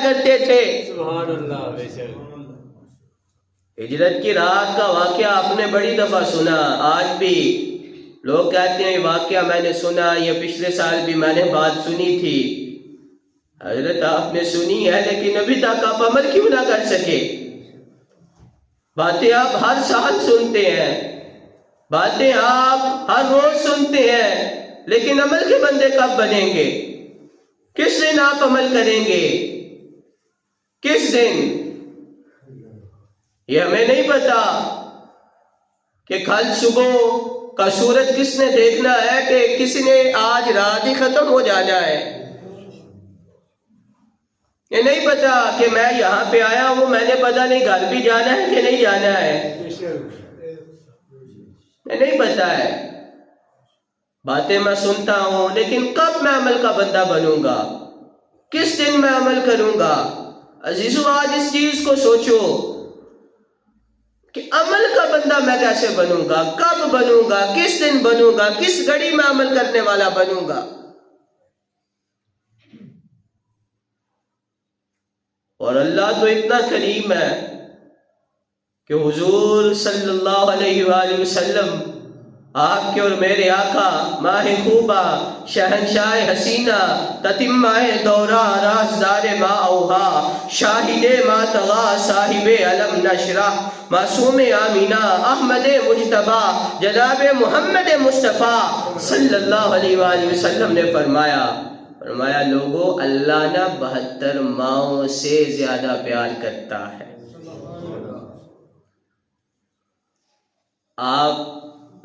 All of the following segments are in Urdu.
کرتے تھے. سبحان اللہ. بے شک. ہجرت کی رات کا واقعہ آپ نے بڑی دفعہ سنا. آج بھی لوگ کہتے ہیں یہ واقعہ میں نے سنا, یہ پچھلے سال بھی میں نے بات سنی تھی. حضرت آپ نے سنی ہے لیکن ابھی تک آپ عمل کیوں نہ کر سکے؟ باتیں آپ ہر سال سنتے ہیں, باتیں آپ ہر روز سنتے ہیں, لیکن عمل کے بندے کب بنیں گے؟ کس دن آپ عمل کریں گے؟ کس دن؟ یہ ہمیں نہیں پتا کہ کل صبح کا سورج کس نے دیکھنا ہے کہ کسی نے آج رات ہی ختم ہو جانا ہے. یہ نہیں پتا کہ میں یہاں پہ آیا ہوں, میں نے پتا نہیں گھر بھی جانا ہے کہ نہیں جانا ہے. نہیں پتا ہے. باتیں میں سنتا ہوں لیکن کب میں عمل کا بندہ بنوں گا؟ کس دن میں عمل کروں گا؟ عزیزو آج اس چیز کو سوچو کہ عمل کا بندہ میں کیسے بنوں گا, کب بنوں گا, کس دن بنوں گا, کس گھڑی میں عمل کرنے والا بنوں گا. اور اللہ تو اتنا کریم ہے کہ حضور صلی اللہ علیہ وآلہ وسلم, آپ کے اور میرے آقا, ماہ خوبہ, شہنشاہ حسینہ, تتمہ دورہ, رازدار ما اوہا, شاہد ما طغا, صاحب علم نشرح, معصوم آمینہ, احمد مجتبہ, جناب محمد مصطفیٰ صلی اللہ علیہ وآلہ وسلم نے فرمایا لوگوں, اللہ نہ 72 ماؤں سے زیادہ پیار کرتا ہے.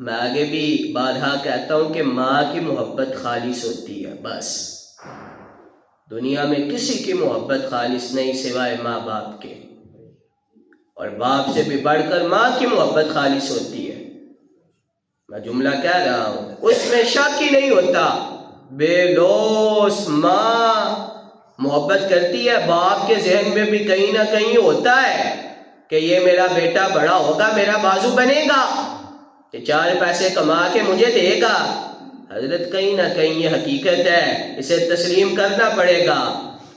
میں آگے بھی بارہا کہتا ہوں کہ ماں کی محبت خالص ہوتی ہے. بس دنیا میں کسی کی محبت خالص نہیں سوائے ماں باپ کے, اور باپ سے بھی بڑھ کر ماں کی محبت خالص ہوتی ہے. میں جملہ کہہ رہا ہوں, اس میں شک ہی نہیں ہوتا. بے لوث ماں محبت کرتی ہے. باپ کے ذہن میں بھی کہیں نہ کہیں ہوتا ہے کہ یہ میرا بیٹا بڑا ہوگا, میرا بازو بنے گا, کہ 4 پیسے کما کے مجھے دے گا. حضرت کہیں نہ کہیں یہ حقیقت ہے, اسے تسلیم کرنا پڑے گا.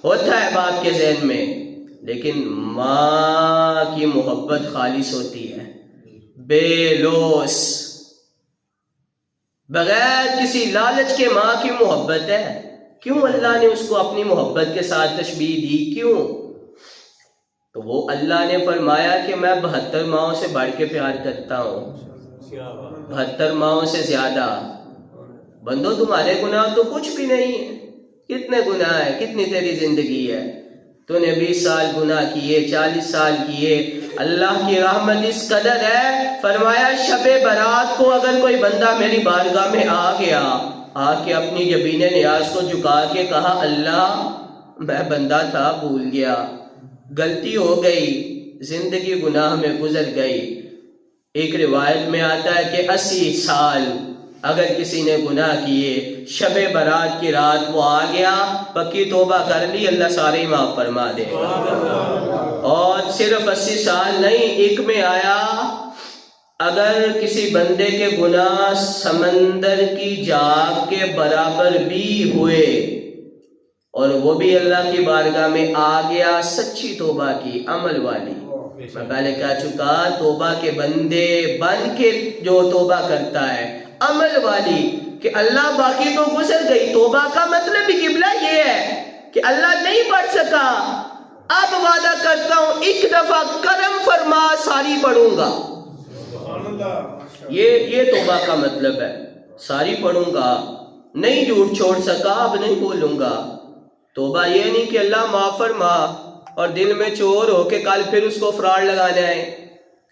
ہوتا ہے باپ کے ذہن میں, لیکن ماں کی محبت خالص ہوتی ہے, بے لوث, بغیر کسی لالچ کے ماں کی محبت ہے. کیوں اللہ نے اس کو اپنی محبت کے ساتھ تشبیہ دی؟ کیوں؟ تو وہ اللہ نے فرمایا کہ میں 72 ماؤں سے بڑھ کے پیار کرتا ہوں, 72 ماؤں سے زیادہ. بندو تمہارے گناہ تو کچھ بھی نہیں ہے. کتنے گناہ ہے, کتنی تیری زندگی ہے؟ تو نے 20 سال گناہ کیے, 40 سال کیے. اللہ کی رحمت اس قدر ہے, فرمایا شب برات کو اگر کوئی بندہ میری بارگاہ میں آ گیا, آ کے اپنی جبین نیاز کو جھکا کے کہا اللہ میں بندہ تھا, بھول گیا, غلطی ہو گئی, زندگی گناہ میں گزر گئی. ایک روایت میں آتا ہے کہ 80 سال اگر کسی نے گناہ کیے, شب برات کی رات وہ آ گیا, پکی توبہ کر لی, اللہ سارے معاف فرما دے. اور صرف 80 سال نہیں, ایک میں آیا اگر کسی بندے کے گناہ سمندر کی جھاگ کے برابر بھی ہوئے اور وہ بھی اللہ کی بارگاہ میں آ گیا سچی توبہ کی, عمل والی. میں پہلے کہہ چکا, توبہ کے بندے بن کے جو توبہ کرتا ہے, عمل والی, کہ اللہ باقی تو گزر گئی. توبہ کا مطلب بھی قبلہ یہ ہے کہ اللہ نہیں پڑھ سکا, اب وعدہ کرتا ہوں ایک دفعہ کرم فرما ساری پڑھوں گا. یہ توبہ کا مطلب ہے, ساری پڑھوں گا, نہیں جھوٹ چھوڑ سکا اب نہیں بولوں گا. توبہ یہ نہیں کہ اللہ معاف فرما اور دل میں چور ہو کے کل پھر اس کو فراڈ لگانا ہے,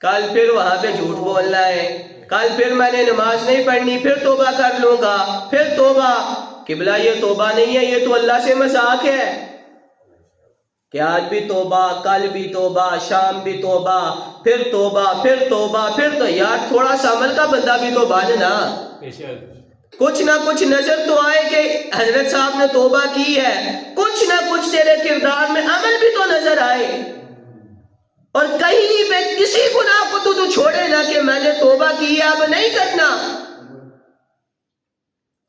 کل پھر وہاں پہ جھوٹ بولنا ہے, کل پھر میں نے نماز نہیں پڑھنی پھر توبہ کر لوں گا, پھر توبہ. قبلہ یہ توبہ نہیں ہے, یہ تو اللہ سے مذاق ہے کہ آج بھی توبہ, کل بھی توبہ, شام بھی توبہ, پھر توبہ, پھر توبہ, پھر تو. یار تھوڑا سا عمل کا بندہ بھی تو بن نا, کچھ نہ کچھ نظر تو آئے کہ حضرت صاحب نے توبہ کی ہے, کچھ نہ کچھ تیرے کردار میں عمل بھی تو نظر آئے. اور کہیں پہ کسی گناہ کو تو چھوڑے نہ کہ میں نے توبہ کی ہے اب نہیں کرنا,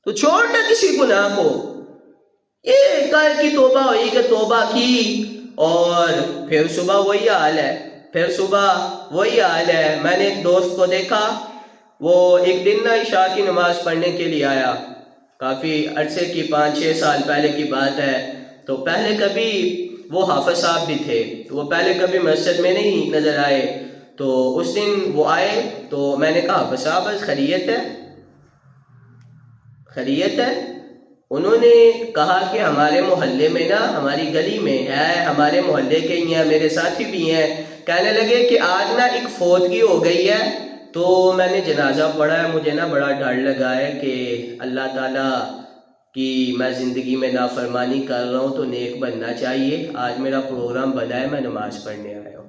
تو چھوڑ نہ کسی گناہ کو. یہ کل کی توبہ ہوئی کہ توبہ کی اور پھر صبح وہی حال ہے، پھر صبح وہی حال ہے۔ میں نے ایک دوست کو دیکھا، وہ ایک دن نا عشاء کی نماز پڑھنے کے لیے آیا، کافی عرصے کی 5-6 سال پہلے کی بات ہے۔ تو پہلے کبھی وہ حافظ صاحب بھی تھے، وہ پہلے کبھی مسجد میں نہیں نظر آئے۔ تو اس دن وہ آئے تو میں نے کہا حافظ صاحب خیریت ہے؟ خیریت ہے؟ انہوں نے کہا کہ ہمارے محلے میں نا، ہماری گلی میں ہے، ہمارے محلے کے ہی ہیں، میرے ساتھی بھی ہیں، کہنے لگے کہ آج نا ایک فوتگی ہو گئی ہے، تو میں نے جنازہ پڑھا ہے، مجھے نا بڑا ڈر لگا ہے کہ اللہ تعالیٰ کی میں زندگی میں نافرمانی کر رہا ہوں تو نیک بننا چاہیے، آج میرا پروگرام بنا ہے، میں نماز پڑھنے آیا ہوں۔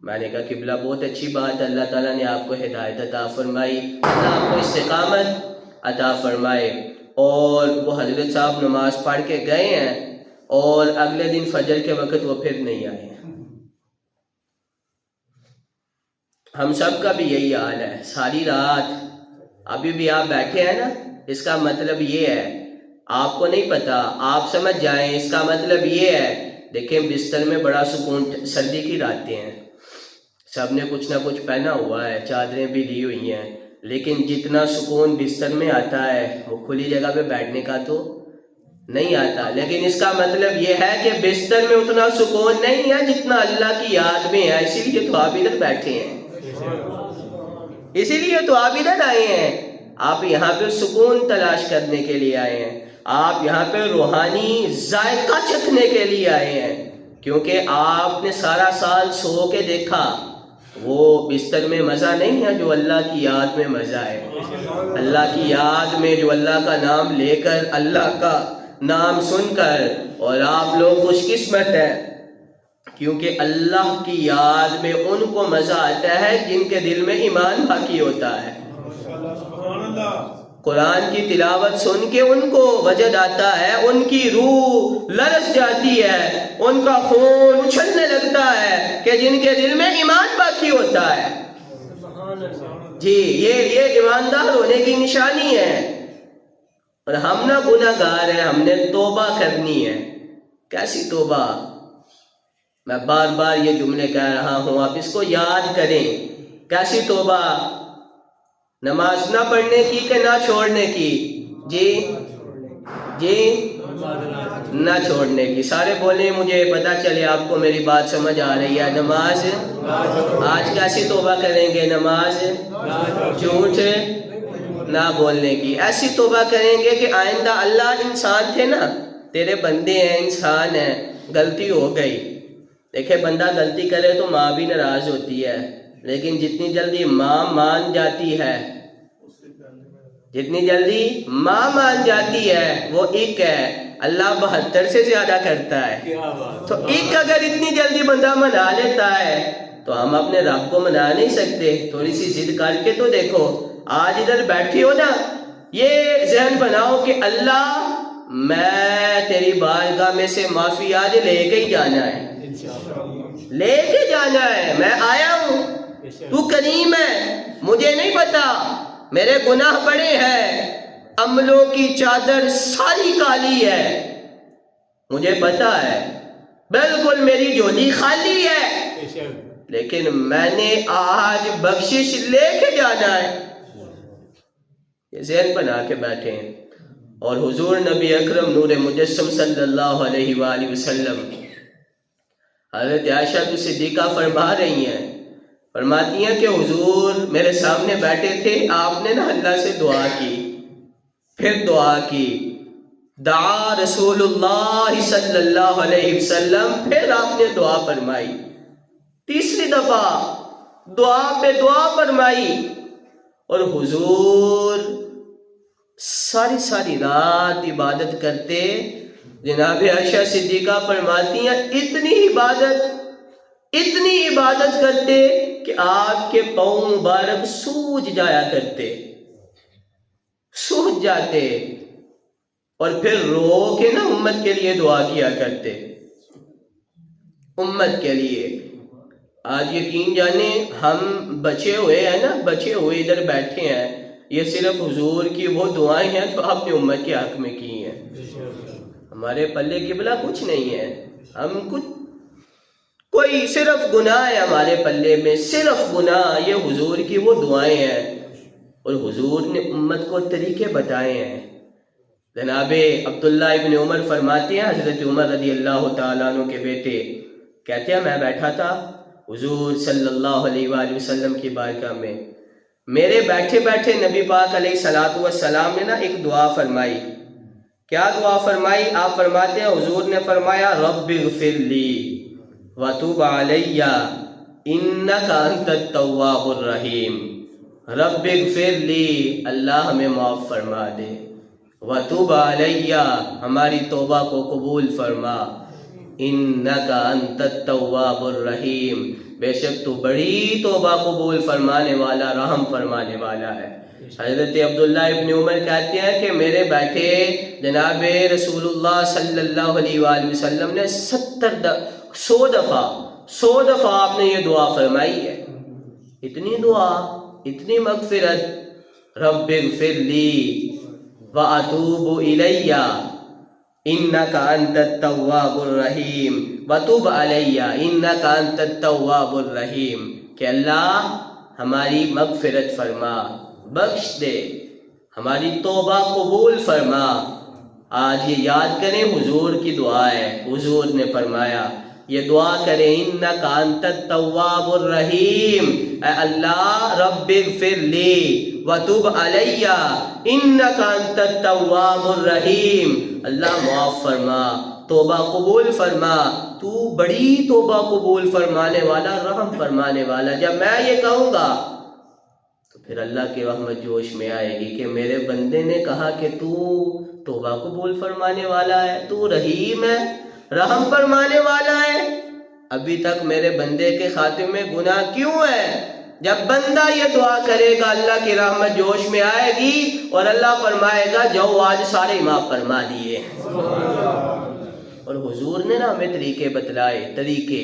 میں نے کہا قبلہ بہت اچھی بات ہے، اللہ تعالیٰ نے آپ کو ہدایت عطا فرمائی، اللہ آپ کو استقامت عطا فرمائے۔ اور وہ حضرت صاحب نماز پڑھ کے گئے ہیں اور اگلے دن فجر کے وقت وہ پھر نہیں آئے ہیں۔ ہم سب کا بھی یہی حال ہے، ساری رات ابھی بھی آپ بیٹھے ہیں نا، اس کا مطلب یہ ہے، آپ کو نہیں پتا، آپ سمجھ جائیں، اس کا مطلب یہ ہے، دیکھیں بستر میں بڑا سکون، سردی کی راتیں ہیں، سب نے کچھ نہ کچھ پہنا ہوا ہے، چادریں بھی لی ہوئی ہیں، لیکن جتنا سکون بستر میں آتا ہے وہ کھلی جگہ پہ بیٹھنے کا تو نہیں آتا۔ لیکن اس کا مطلب یہ ہے کہ بستر میں اتنا سکون نہیں ہے جتنا اللہ کی یاد میں ہے، اسی لیے تو آپ ادھر بیٹھے ہیں، اسی لیے تو آپ ادھر آئے ہیں، آپ یہاں پہ سکون تلاش کرنے کے لیے آئے ہیں، آپ یہاں پہ روحانی ذائقہ چکھنے کے لیے آئے ہیں، کیونکہ آپ نے سارا سال سو کے دیکھا، وہ بستر میں مزہ نہیں ہے جو اللہ کی یاد میں مزہ ہے۔ اللہ کی یاد میں جو اللہ کا نام لے کر، اللہ کا نام سن کر، اور آپ لوگ خوش قسمت ہیں کیونکہ اللہ کی یاد میں ان کو مزہ آتا ہے جن کے دل میں ایمان باقی ہوتا ہے۔ قرآن کی تلاوت سن کے ان کو وجد آتا ہے، ان کی روح لرز جاتی ہے، ان کا خون اچھلنے لگتا ہے کہ جن کے دل میں ایمان باقی ہوتا ہے۔ جی یہ ایماندار ہونے کی نشانی ہے۔ اور ہم نہ گناہ گار ہیں، ہم نے توبہ کرنی ہے۔ کیسی توبہ؟ میں بار بار یہ جملے کہہ رہا ہوں، آپ اس کو یاد کریں۔ کیسی توبہ؟ نماز نہ پڑھنے کی کہ نہ چھوڑنے کی؟ جی نہ چھوڑنے کی۔ سارے بولیں، مجھے پتا چلے آپ کو میری بات سمجھ آ رہی ہے۔ نماز آج کیسی توبہ کریں گے؟ نماز جھوٹ نہ بولنے کی، ایسی توبہ کریں گے کہ آئندہ اللہ، انسان تھے نا، تیرے بندے ہیں، انسان ہیں، غلطی ہو گئی۔ دیکھیں بندہ غلطی کرے تو ماں بھی ناراض ہوتی ہے، لیکن جتنی جلدی ماں مان جاتی ہے، جتنی جلدی ماں مان جاتی ہے، وہ ایک ہے، اللہ 72 سے زیادہ کرتا ہے۔ تو ایک اگر اتنی جلدی بندہ منا لیتا ہے تو ہم اپنے رب کو منا نہیں سکتے؟ تھوڑی سی ضد کر کے تو دیکھو۔ آج ادھر بیٹھی ہو نا، یہ ذہن بناؤ کہ اللہ میں تیری بارگاہ میں سے معافی آج لے کے ہی جانا ہے، لے کے جانا ہے، میں آیا ہوں، تو کریم ہے، مجھے نہیں پتا، میرے گناہ بڑے ہیں، عملوں کی چادر ساری کالی ہے، مجھے پتا ہے، بالکل میری جھولی خالی ہے، لیکن میں نے آج بخشش لے کے جانا ہے۔ یہ ذہن بنا کے بیٹھے ہیں۔ اور حضور نبی اکرم نور مجسم صلی اللہ علیہ وآلہ وسلم، حضرت عائشہ صدیقہ فرما رہی ہیں، فرماتی ہیں کہ حضور میرے سامنے بیٹھے تھے، آپ نے نا اللہ سے دعا کی، پھر دعا کی، دعا رسول اللہ صلی اللہ علیہ وسلم، پھر آپ نے دعا فرمائی، تیسری دفعہ دعا پہ دعا فرمائی، اور حضور ساری رات عبادت کرتے۔ جناب عائشہ صدیقہ فرماتی ہیں اتنی عبادت کرتے کہ آپ کے پاؤں مبارک سوج جایا کرتے، سوج جاتے، اور پھر رو کے نا امت کے لیے دعا کیا کرتے، امت کے لیے۔ آج یقین جانے ہم بچے ہوئے ہیں نا، بچے ہوئے ادھر بیٹھے ہیں، یہ صرف حضور کی وہ دعائیں ہیں جو آپ نے امت کے حق میں کی ہیں۔ ہمارے پلے قبلہ کچھ نہیں ہے، ہم کچھ کوئی صرف گناہ ہے ہمارے پلے میں، صرف گناہ. یہ حضور کی وہ دعائیں ہیں، اور حضور نے امت کو طریقے بتائے ہیں. جناب عبداللہ ابن عمر فرماتے ہیں، حضرت عمر رضی اللہ تعالیٰ عنہ کے بیٹے کہتے ہیں، میں بیٹھا تھا حضور صلی اللہ علیہ وآلہ وسلم کی بارگاہ میں، میرے بیٹھے بیٹھے نبی پاک علیہ الصلوۃ والسلام نے ایک دعا فرمائی. کیا دعا فرمائی؟ آپ فرماتے ہیں حضور نے فرمایا، رب اغفر لی وتوب علی انک انت التواب الرحیم. رب اغفر لی، اللہ ہمیں معاف فرما دے، وتوب علی، ہماری توبہ کو قبول فرما، انک انت التواب الرحیم، بے شک تو بڑی توبہ قبول فرمانے والا، رحم فرمانے والا ہے. حضرت عبداللہ ابن عمر کہتے ہیں کہ میرے بیٹھے جناب رسول اللہ صلی اللہ علیہ وآلہ وسلم نے 100 دفعہ آپ نے یہ دعا فرمائی ہے. اتنی دعا، اتنی مغفرت. رب اغفر لی واتوب الی انک انت التواب الرحیم وتوب علی انک انت التواب الرحیم، کہ اللہ ہماری مغفرت فرما، بخش دے، ہماری توبہ قبول فرما. آج یہ یاد کریں، حضور کی دعا ہے. حضور نے فرمایا یہ دعا کریں، انک انت التواب الرحیم، اے اللہ رب اغفر لی وتوب علی انک انت التواب الرحیم، اللہ معاف فرما، توبہ قبول فرما، تو بڑی توبہ قبول فرمانے والا، رحم فرمانے والا. جب میں یہ کہوں گا تو پھر اللہ کی رحمت جوش میں آئے گی کہ میرے بندے نے کہا کہ تو توبہ قبول فرمانے والا ہے، تو رحیم ہے، رحم فرمانے والا ہے. ابھی تک میرے بندے کے خاتمے میں گناہ کیوں ہے؟ جب بندہ یہ دعا کرے گا اللہ کی رحمت جوش میں آئے گی، اور اللہ فرمائے گا جاؤ آج سارے معاف فرما دیے. اور حضور نے ہمیں طریقے بتلائے، طریقے